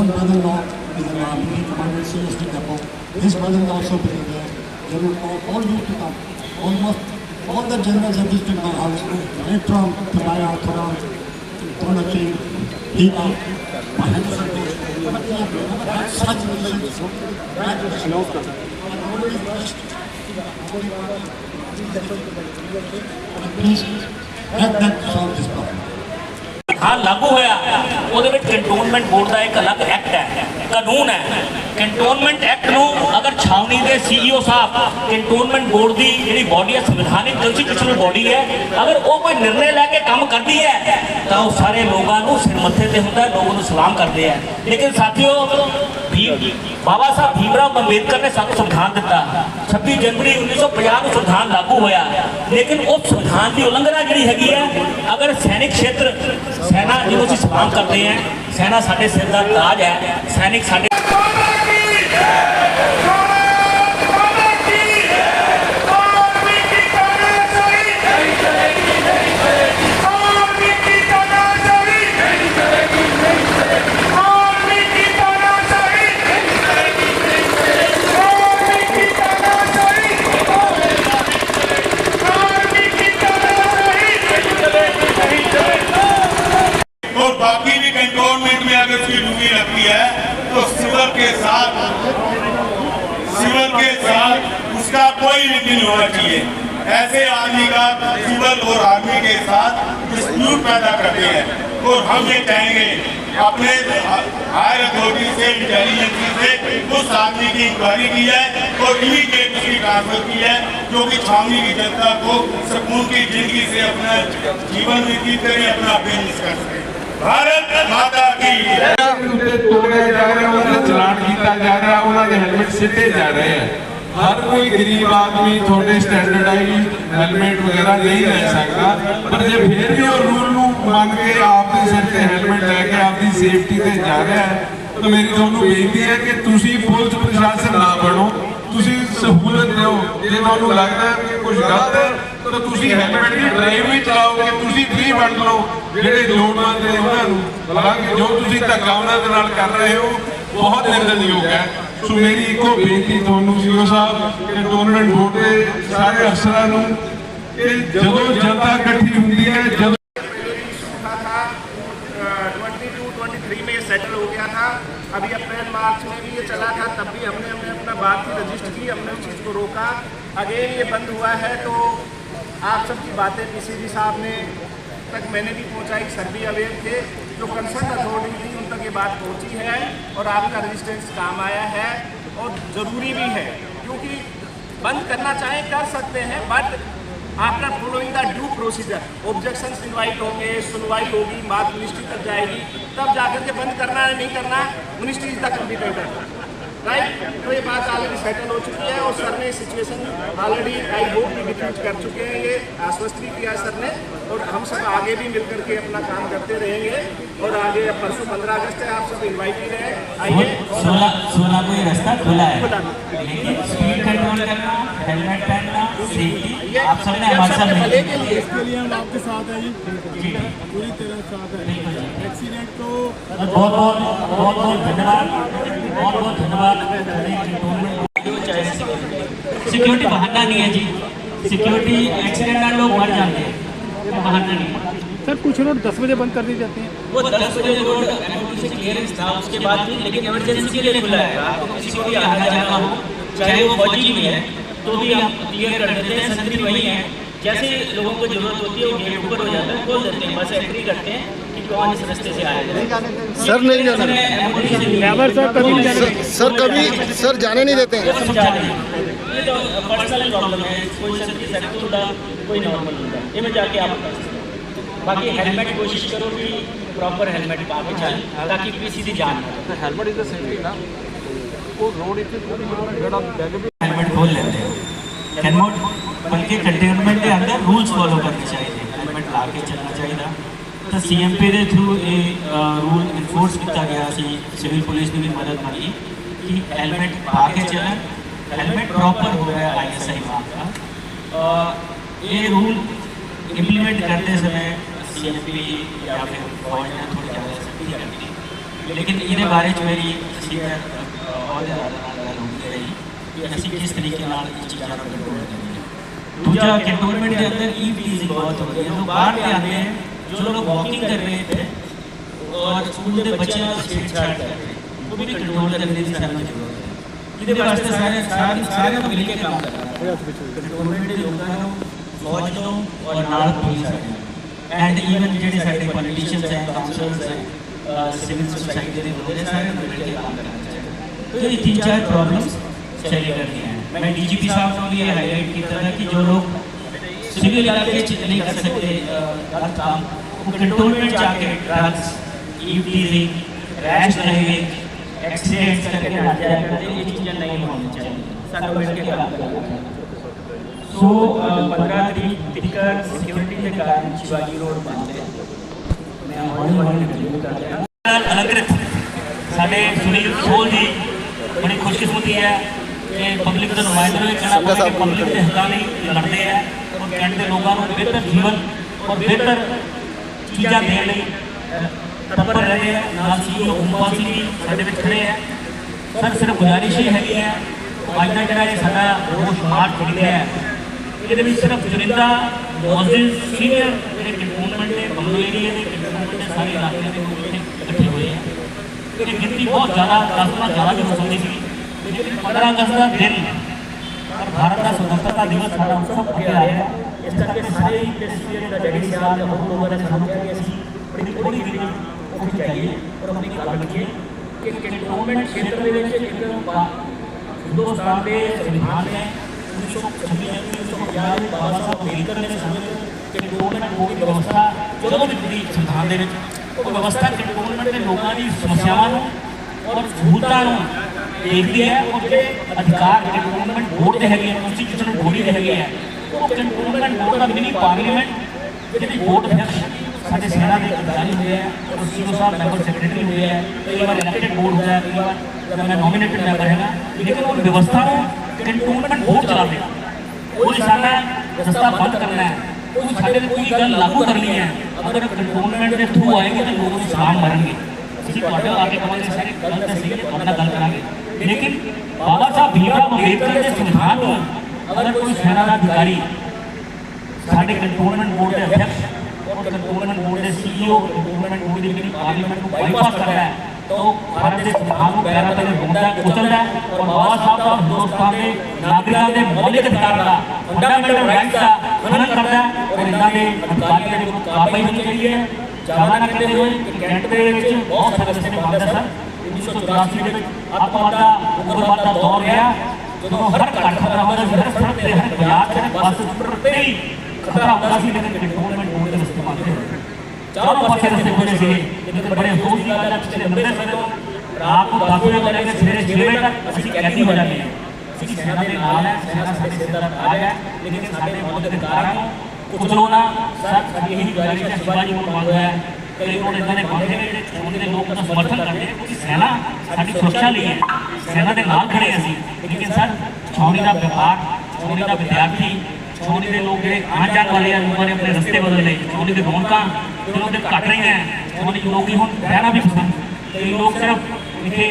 his brother-in-law is an army commander CST depot. His brother is also brigadier. They will call all you to come. Almost all the generals have visited my house, right from Tabaya, Thuram, Tonachi, Hiba, Mahendra, but they have never had such relations. Please let them solve this problem. हाँ लागू होया ਉਹਦੇ ਵਿੱਚ cantonment board ਦਾ ਇੱਕ ਅਲੱਗ act ਹੈ ਕਾਨੂੰਨ ਹੈ ਕੰਟੋਨਮੈਂਟ ਐਕਟ ਨੂੰ ਅਗਰ ਛਾਉਣੀ ਦੇ ਸੀਈਓ ਸਾਹਿਬ ਕੰਟੋਨਮੈਂਟ ਬੋਰਡ ਦੀ ਜਿਹੜੀ ਬੋਡੀ ਹੈ ਸੰਵਿਧਾਨਿਕ ਕਨਸਟੀਟਿਊਸ਼ਨਲ ਬੋਡੀ ਹੈ ਅਗਰ ਉਹ ਕੋਈ ਨਿਰਣੇ ਲੈ ਕੇ ਕੰਮ ਕਰਦੀ ਹੈ ਤਾਂ ਉਹ ਸਾਰੇ ਲੋਕਾਂ ਨੂੰ ਸਿਰ ਮੱਥੇ ਤੇ ਹੁੰਦਾ ਲੋਕਾਂ ਨੂੰ ਸਲਾਮ ਕਰਦੇ ਹੈ ਲੇਕਿਨ ਸਾਥੀਓ ਬਾਬਾ ਸਾਹਿਬ ਭੀਮਰਾਓ ਅੰਬੇਦਕਰ ਨੇ ਸਾਨੂੰ ਸੰਵਿਧਾਨ ਦਿੱਤਾ 26 ਜਨਵਰੀ 1950 ਨੂੰ ਸੰਵਿਧਾਨ ਲਾਗੂ ਹੋਇਆ ਲੇਕਿਨ ਉਹ ਸੰਵਿਧਾਨ ਦੀ ਉਲੰਘਣਾ ਜਿਹੜੀ ਹੈਗੀ ਹੈ ਅਗਰ ਸੈਨਿਕ ਖੇਤਰ ਸੈਨਾ ਜਿਹਨੂੰ ਅਸੀਂ ਸਲਾਮ ਕਰਦੇ ਹਾਂ ਸੈਨਾ ਸਾਡੇ ਸਿਰ ਦਾ ਤਾਜ ਹੈ ਸੈਨਿਕ ਸਾਡੇ बाकी भी कंटोनमेंट में अगर उसकी ड्यूटी लगती है तो सिविल के साथ उसका कोई लिंक नहीं होना चाहिए। ऐसे आदमी का सिविल और आर्मी के साथ डिस्प्यूट पैदा करते हैं और हम ये कहेंगे अपने हायर अथॉरिटी से इंटेलिजेंस से उस आदमी की इंक्वायरी की है और इमीडिएट उसकी ट्रांसफर की है जो कि छावनी की जनता को सुकून की जिंदगी से अपना जीवन व्यतीत करें अपना बिजनेस कर सकें। भारत माता की तोड़े जा रहे हैं उन्हें चलान किया जा रहा है उन्होंने हेलमेट सीधे जा रहे हैं हर कोई गरीब आदमी थोड़े स्टैंडर्डाइज हेलमेट वगैरह नहीं ले सकता पर जे फिर भी और रूल मान के आपके सिर से हेलमेट लैके आपकी सेफ्टी से जा रहा है तो मेरी दोनों बेनती है कि तुसी पुलिस प्रशासन ना बनो तुसी सहूलत दो जे तुहानू लगदा है कि कुछ गलत है तो तुसी हेलमेट की ड्राइव भी चलाओगे तुसी फ्री वंड लो ਜਿਹੜੇ ਲੋੜਵੰਦ ਨੇ ਉਹਨਾਂ ਨੂੰ ਹਾਲਾਂਕਿ ਜੋ ਤੁਸੀਂ ਧੱਕਾ ਉਹਨਾਂ ਦੇ ਨਾਲ ਕਰ ਰਹੇ ਹੋ ਬਹੁਤ ਨਿੰਦਣਯੋਗ ਹੈ ਸੋ ਮੇਰੀ ਇੱਕੋ ਬੇਨਤੀ ਤੁਹਾਨੂੰ ਸੀਓ ਸਾਹਿਬ ਕੰਟੋਨਮੈਂਟ ਬੋਰਡ ਦੇ ਸਾਰੇ ਅਫਸਰਾਂ ਨੂੰ ਕਿ ਜਦੋਂ ਜਨਤਾ ਇਕੱਠੀ ਹੁੰਦੀ ਹੈ ਜਦੋਂ 22-23 में ये सेटल हो गया था अभी अप्रैल मार्च में भी ये चला था तब भी हमने अपना बात की रजिस्टर की हमने उस चीज़ को रोका अगेन ये बंद हुआ है तो आप सबकी बातें पीसीबी साहब ने तक मैंने भी पहुंचाई सर भी अवेयर थे जो कंसर्न अथॉरिटी थी उन तक ये बात पहुंची है और आपका रजिस्टेंस काम आया है और ज़रूरी भी है क्योंकि बंद करना चाहें कर सकते हैं but after following the due procedure objections invite होंगे सुनवाई होगी बात मिनिस्ट्री तक जाएगी तब जाकर के बंद करना है नहीं करना ministry is the completed right तो ये बात ऑलरेडी सेटल हो चुकी है और सर ने सिचुएशन ऑलरेडी आई होप भी डिफ्यूज कर चुके हैं ये आश्वस्त भी किया सर ने और हम सब आगे भी मिलकर के अपना काम करते रहेंगे और आगे परसों 15 अगस्त है आप सब इनवाइटेड हैं आइए 16 को ये रास्ता खुला है लेकिन स्पीड कंट्रोल करना हेलमेट पहनना सेफ्टी आप सबने हमारे साथ भले के लिए इसके लिए हम आपके साथ हैं जी पूरी तरह साथ हैं एक्सीडेंट को बहुत धन्यवाद सिक्योरिटी बहाना नहीं है जी सिक्योरिटी एक्सीडेंट में लोग मर जाते हैं बहाना नहीं सर कुछ रोड 10 बजे बंद कर दी जाती हैं वो 10 बजे रोड से क्लियरेंस था उसके बाद भी लेकिन इमरजेंसी के लिए खुला है आपको किसी को भी आना जाना हो चाहे वो फौजी भी है तो भी हम क्लियर कर देते हैं संतरी वही है जैसे लोगों को जरूरत होती है वो गेट ऊपर हो जाता है खोल देते हैं बस एंट्री करते हैं कि कौन इस रास्ते से आएगा सर नहीं जाना सर जाने नहीं देते हैं ये तो पर्सनल प्रॉब्लम है कोई सर्विस सेक्टर होता कोई नॉर्मल होता ये में जाके आप बता सकते बाकी हेलमेट कोशिश करो कि प्रॉपर हेलमेट पा के चलें ताकि किसी की जान ना हेलमेट इज द सेफ्टी ना वो रोड इतनी हेलमेट खोल लेते हैं हेलमेट बल्कि कंटेनमेंट के अंदर रूल्स फॉलो करने चाहिए हेलमेट ला के चलना चाहिए तो CMP के थ्रू ये रूल इन्फोर्स किया गया सिविल पुलिस ने भी मदद मांगी कि हेलमेट पा के चलें हेलमेट प्रॉपर हो गया ISI मार्क का ये रूल इम्प्लीमेंट करते समय CMP या फिर फौज ने थोड़ी ज़्यादा सख्ती करनी लेकिन ये बारे मेरी सीनियर और ज़्यादा गल होती रही कि असी किस तरीके चीज़ों को कंट्रोल करेंगे। दूजा कैंटोनमेंट के अंदर ई प्लीजिंग बहुत हो रही है, लोग बाहर के आते हैं, जो लोग वॉकिंग कर रहे थे और स्कूल के बच्चे छेड़छाड़ कर रहे हैं, वो भी कंट्रोल करने की सारी जरूरत है। ये वास्ते सारे तो मिलकर काम कर रहे हैं, कैंटोनमेंट के लोगों फौज तो और नाल पुलिस एंड ईवन जो सारे पॉलिटिशियंस हैं, काउंसलर्स हैं, सिविल सोसाइटी के लोग सारे मिलकर काम करना चाहिए। तो ये 3-4 प्रॉब्लम्स चली करती हैं। मैं DGP साहब ने भी ये हाईलाइट किया था कि जो लोग सिविल इलाके नहीं कर सकते हर काम, वो कंट्रोलमेंट जाके ड्रग्स, ईवटीजिंग, रैश ड्राइविंग, एक्सीडेंट्स करके आ जाया करते, ये चीज़ें नहीं होनी चाहिए। सब मिल के काम करना चाहिए। सो 15 तरीक दिक्कत सिक्योरिटी के कारण शिवाजी रोड बंद है। मैं हौली कर दिया अलंकृत साढ़े सुनील सोल जी बड़ी खुशकिस्मती है कि पब्लिक के नुमाइंदे में कहना पड़े कि पब्लिक के हकों नहीं लड़ते हैं और कैंट के लोगों को बेहतर जीवन और बेहतर चीज़ा देने लिए तत्पर रहे हैं। नाल CEO ओमपाल सिंह जी साडे विच खड़े हैं। सर सिर्फ गुजारिश ही हैगी है, अज का जिहड़ा साडा रोज मार्च निकलिया है, ये सिर्फ चुनिंदा मौजूद सीनियर जो कंटोनमेंट के बंगलो एरिए के कंटोनमेंट के सारे इलाके के लोग इकट्ठे हुए हैं। ये गिनती बहुत ज़्यादा 10 गुना ज़्यादा भी हो सकती थी, लेकिन 15 अगस्त का दिन और भारत का स्वतंत्रता दिवस सारा उत्सव अगे आया है। इस करके सारे ही प्रेसिडेंट का जड़ी सियाल हम लोगों ने समझा कि असी बड़ी थोड़ी गिरी उठ जाइए और अपनी गल रखिए कि कंटोनमेंट क्षेत्र के हिंदुस्तान के संविधान ने 1926 बाबा साहब अम्बेडकर ने कंटोनमेंट बोर्ड की व्यवस्था जो भी दी संविधान के व्यवस्था कंटोनमेंट के लोगों की समस्यावां और सहूलतां देखती है और जो अधिकार कंटोनमेंट बोर्ड के है कॉन्स्टिट्यूशनल बॉडी के है वो कंटोनमेंट बोर्ड का मिनी पार्लीमेंट जी बोर्ड अध्यक्ष साढ़े सेना के अधिकारी हुए हैं और CEO साहब मेंबर सेक्रेटरी हुए हैं। कई बार इलेक्टेड बोर्ड हुआ है, कई बार मैं नॉमिनेटेड मेंबर है, लेकिन उन व्यवस्था को कंटोनमेंट बोर्ड चलाते हैं। कोई सारा रास्ता बंद करना है, कोई साढ़े कोई गल लागू करनी है, अगर कंटोनमेंट के थ्रू आएगी तो लोग सलाम मारेंगे। ਅਸੀਂ ਤੁਹਾਡੇ ਆ ਕੇ ਕਹਾਂਗੇ ਸਾਰੇ ਗਲਤ ਸਹੀ ਤੁਹਾਡੇ ਨਾਲ ਗੱਲ ਕਰਾਂਗੇ, लेकिन बाबा साहब भीमराव अम्बेडकर के संविधान को अगर कोई सेना का अधिकारी साढ़े कंटोनमेंट बोर्ड के अध्यक्ष और कंटोनमेंट बोर्ड के CEO कंटोनमेंट बोर्ड की पार्लीमेंट को बाईपास करता है तो भारत के संविधान को पैरा तले ढूंढता है, कुचलता है और बाबा साहब का हिंदुस्तान के नागरिकों के मौलिक अधिकार का फंडामेंटल राइट्स का हनन करता है और इन्हों के अधिकारियों की कार्रवाई होनी चाहिए। ज़्यादा न करते हुए कैंट के बहुत सारे रस्ते बंद है सर। 1984 के अतवाद का उग्रवाद का दौर रहा जो हर घर खतरा होता है, हर सड़क से हर बाजार से बस पर ही खतरा होता है, लेकिन कंटोनमेंट बोर्ड का इस्तेमाल करते चारों पासे रस्ते खुले थे, लेकिन बड़े अफसोस की बात है पिछले 90 साल तो रात को 10 बजे से लेकर सवेरे 6 बजे तक असं कैदी हो जाते हैं। असं सेना के नाल है, सेना साढ़े सिर का ताज है, लेकिन साढ़े मौलिक अधिकारों को कुचलोना सर साड़ी यही गुजारिश है। शिवाजी को मांग है कई लोग इन्होंने मांगे ने छोटे लोग का समर्थन करते हैं क्योंकि सेना साड़ी सुरक्षा लिए है, सेना के नाल खड़े हैं। लेकिन सर छावनी का व्यापार, छावनी का विद्यार्थी, छावनी के लोग जो आने जाने वाले हैं लोगों ने अपने रस्ते बदल लिए, छावनी के रौनक दिनों दिन घट रही हैं, छावनी लोग ही हम रहना भी पसंद, कई लोग सिर्फ इतने